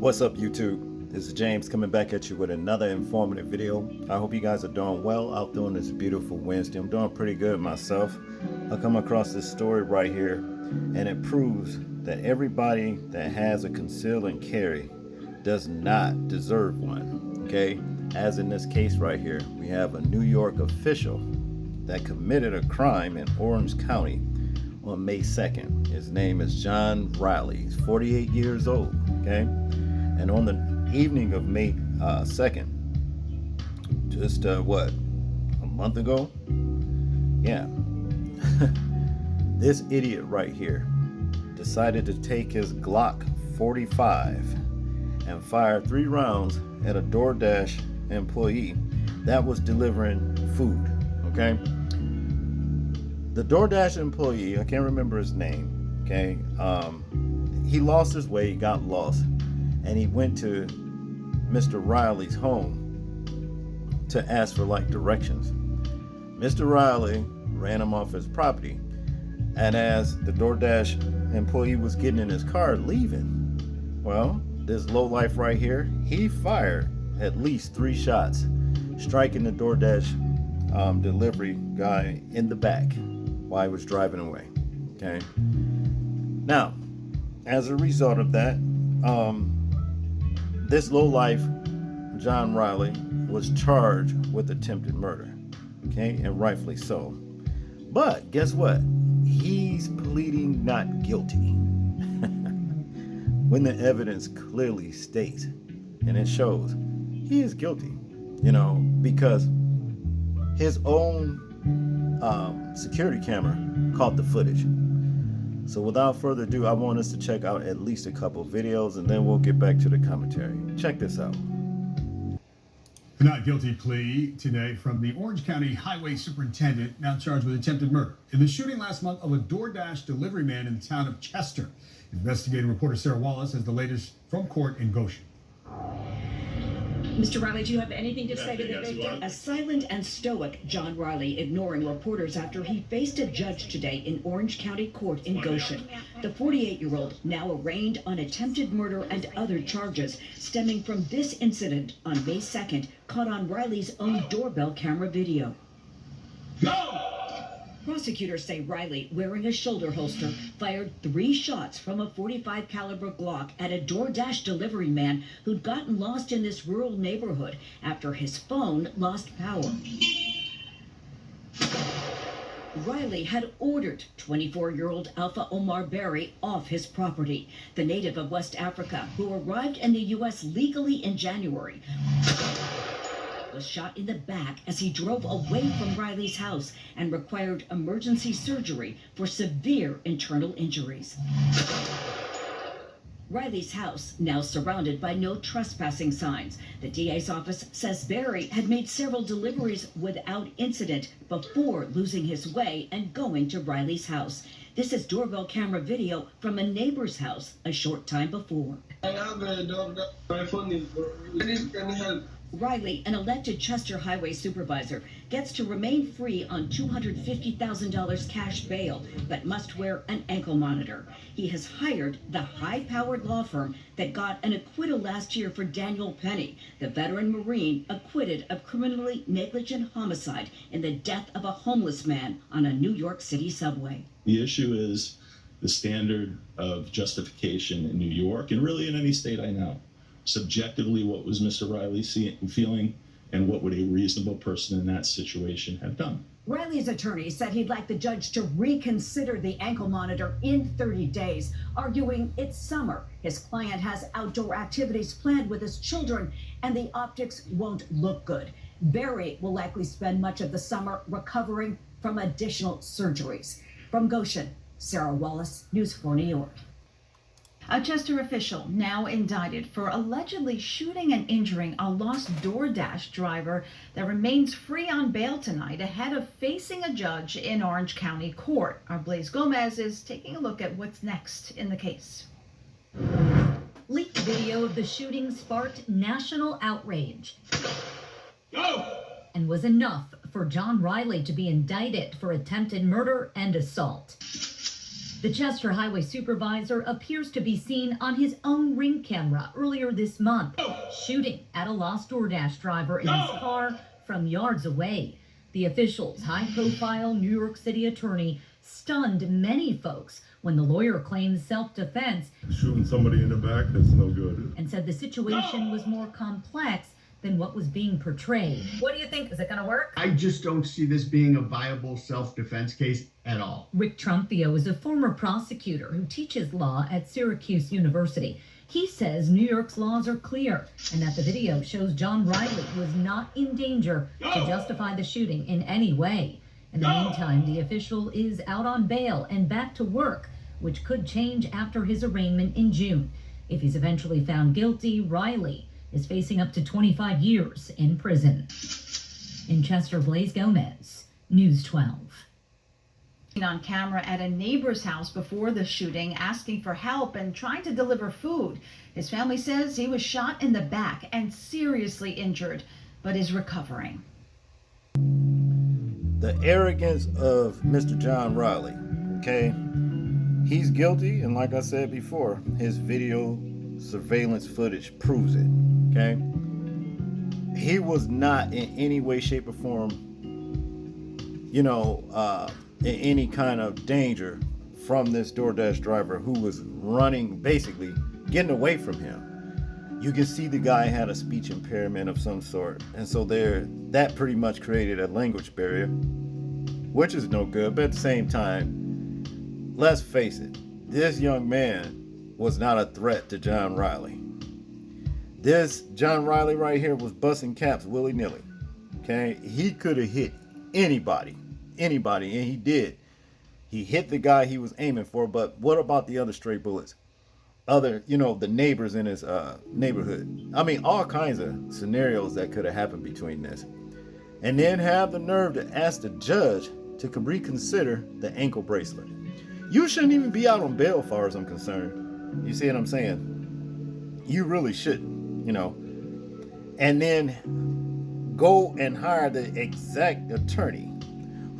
What's up, YouTube? This is James coming back at you with another informative video. I hope you guys are doing well out there on this beautiful Wednesday. I'm doing pretty good myself. I come across this story right here, and it proves that everybody that has a conceal and carry does not deserve one, okay? As in this case right here, we have a New York official that committed a crime in Orange County on May 2nd. His name is John Riley. He's 48 years old, okay? And on the evening of May 2nd, just a month ago? Yeah. This idiot right here decided to take his Glock 45 and fire 3 rounds at a DoorDash employee that was delivering food, okay? The DoorDash employee, I can't remember his name, okay? He lost his way, he got lost, and he went to Mr. Riley's home to ask for directions. Mr. Riley ran him off his property, and as the DoorDash employee was getting in his car leaving, well, this lowlife right here, he fired at least 3 shots, striking the DoorDash delivery guy in the back while he was driving away, okay? Now, as a result of that, this lowlife, John Riley, was charged with attempted murder, okay, and rightfully so. But guess what? He's pleading not guilty. When the evidence clearly states, and it shows, he is guilty, because his own security camera caught the footage. So without further ado, I want us to check out at least a couple videos, and then we'll get back to the commentary. Check this out. A not guilty plea today from the Orange County Highway Superintendent, now charged with attempted murder in the shooting last month of a DoorDash delivery man in the town of Chester. Investigative reporter Sarah Wallace has the latest from court in Goshen. Mr. Riley, do you have anything to say to the victim? A silent and stoic John Riley ignoring reporters after he faced a judge today in Orange County Court in Goshen. The 48-year-old now arraigned on attempted murder and other charges stemming from this incident on May 2nd, caught on Riley's own doorbell camera video. Go! Prosecutors say Riley, wearing a shoulder holster, fired 3 shots from a .45 caliber Glock at a DoorDash delivery man who'd gotten lost in this rural neighborhood after his phone lost power. Riley had ordered 24-year-old Alpha Omar Berry off his property, the native of West Africa who arrived in the U.S. legally in January. Was shot in the back as he drove away from Riley's house and required emergency surgery for severe internal injuries. Riley's house now surrounded by no trespassing signs. The DA's office says Berry had made several deliveries without incident before losing his way and going to Riley's house. This is doorbell camera video from a neighbor's house a short time before. I have a dog that my phone is broken. I need any help. Riley, an elected Chester highway supervisor, gets to remain free on $250,000 cash bail, but must wear an ankle monitor. He has hired the high-powered law firm that got an acquittal last year for Daniel Penny, the veteran Marine acquitted of criminally negligent homicide in the death of a homeless man on a New York City subway. The issue is the standard of justification in New York, and really in any state I know. Subjectively, what was Mr. Riley feeling, and what would a reasonable person in that situation have done? Riley's attorney said he'd like the judge to reconsider the ankle monitor in 30 days, arguing it's summer. His client has outdoor activities planned with his children, and the optics won't look good. Berry will likely spend much of the summer recovering from additional surgeries. From Goshen, Sarah Wallace, News 4 New York. A Chester official now indicted for allegedly shooting and injuring a lost DoorDash driver that remains free on bail tonight ahead of facing a judge in Orange County Court. Our Blaze Gomez is taking a look at what's next in the case. Leaked video of the shooting sparked national outrage. Go! And was enough for John Riley to be indicted for attempted murder and assault. The Chester Highway Supervisor appears to be seen on his own Ring camera earlier this month, shooting at a lost DoorDash driver in his car from yards away. The official's high-profile New York City attorney stunned many folks when the lawyer claimed self-defense. Shooting somebody in the back, that's no good. And said the situation was more complex than what was being portrayed. What do you think? Is it going to work? I just don't see this being a viable self-defense case at all. Rick Trumpio is a former prosecutor who teaches law at Syracuse University. He says New York's laws are clear and that the video shows John Riley was not in danger to justify the shooting in any way. In the meantime, the official is out on bail and back to work, which could change after his arraignment in June. If he's eventually found guilty, Riley is facing up to 25 years in prison. In Chester, Blaise Gomez, News 12. On camera at a neighbor's house before the shooting, asking for help and trying to deliver food. His family says he was shot in the back and seriously injured, but is recovering. The arrogance of Mr. John Riley, okay? He's guilty, and like I said before, his video surveillance footage proves it, okay? He was not in any way, shape, or form, in any kind of danger from this DoorDash driver who was running, basically getting away from him. You can see the guy had a speech impairment of some sort, and so that pretty much created a language barrier, which is no good. But at the same time, let's face it, this young man was not a threat to John Riley. This John Riley right here was busting caps willy-nilly, okay? He could have hit anybody, and he did. He hit the guy he was aiming for, but what about the other stray bullets? The neighbors in his neighborhood. I mean, all kinds of scenarios that could have happened between this. And then have the nerve to ask the judge to reconsider the ankle bracelet. You shouldn't even be out on bail, as far as I'm concerned. You see what I'm saying? You really shouldn't, And then go and hire the exact attorney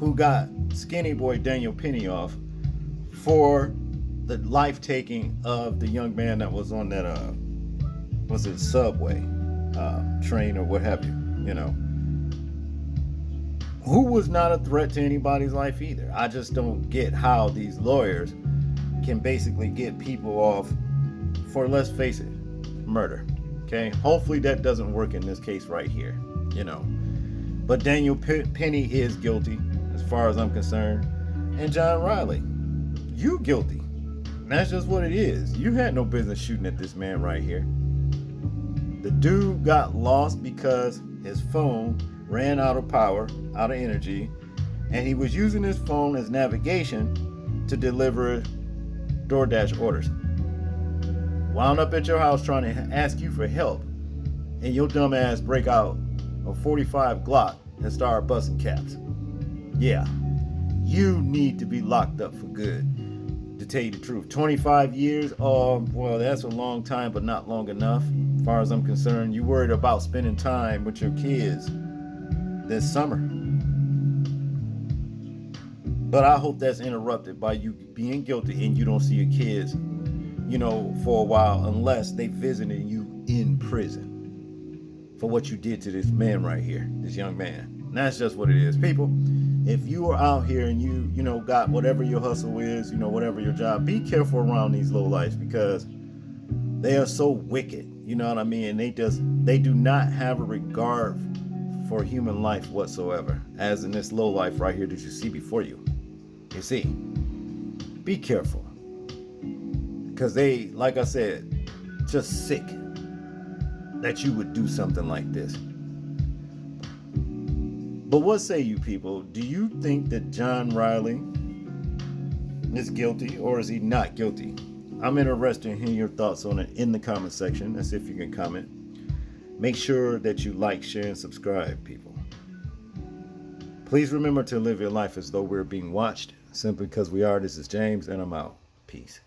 who got skinny boy Daniel Penny off for the life taking of the young man that was on that subway train or what have you, who was not a threat to anybody's life either. I just don't get how these lawyers can basically get people off for, let's face it, murder. Okay, hopefully that doesn't work in this case right here, but Daniel Penny is guilty as far as I'm concerned, and John Riley, you guilty. That's just what it is. You had no business shooting at this man right here. The dude got lost because his phone ran out of power, out of energy, and he was using his phone as navigation to deliver DoorDash orders. Wound up at your house trying to ask you for help, and your dumb ass break out a .45 Glock and start busting caps. Yeah, you need to be locked up for good. To tell you the truth, 25 years, oh, well, that's a long time, but not long enough. As far as I'm concerned, you worried about spending time with your kids this summer. But I hope that's interrupted by you being guilty and you don't see your kids, for a while, unless they visited you in prison for what you did to this man right here, this young man. And that's just what it is. People, if you are out here and you got whatever your hustle is, whatever your job, be careful around these lowlifes because they are so wicked. You know what I mean? They do not have a regard for human life whatsoever, as in this lowlife right here that you see before you. You see, be careful. Because they, like I said, just sick that you would do something like this. But what say you people? Do you think that John Riley is guilty or is he not guilty? I'm interested in hearing your thoughts on it in the comment section. Let's see if you can comment. Make sure that you like, share, and subscribe, people. Please remember to live your life as though we're being watched. Simply because we are. This is James, and I'm out. Peace.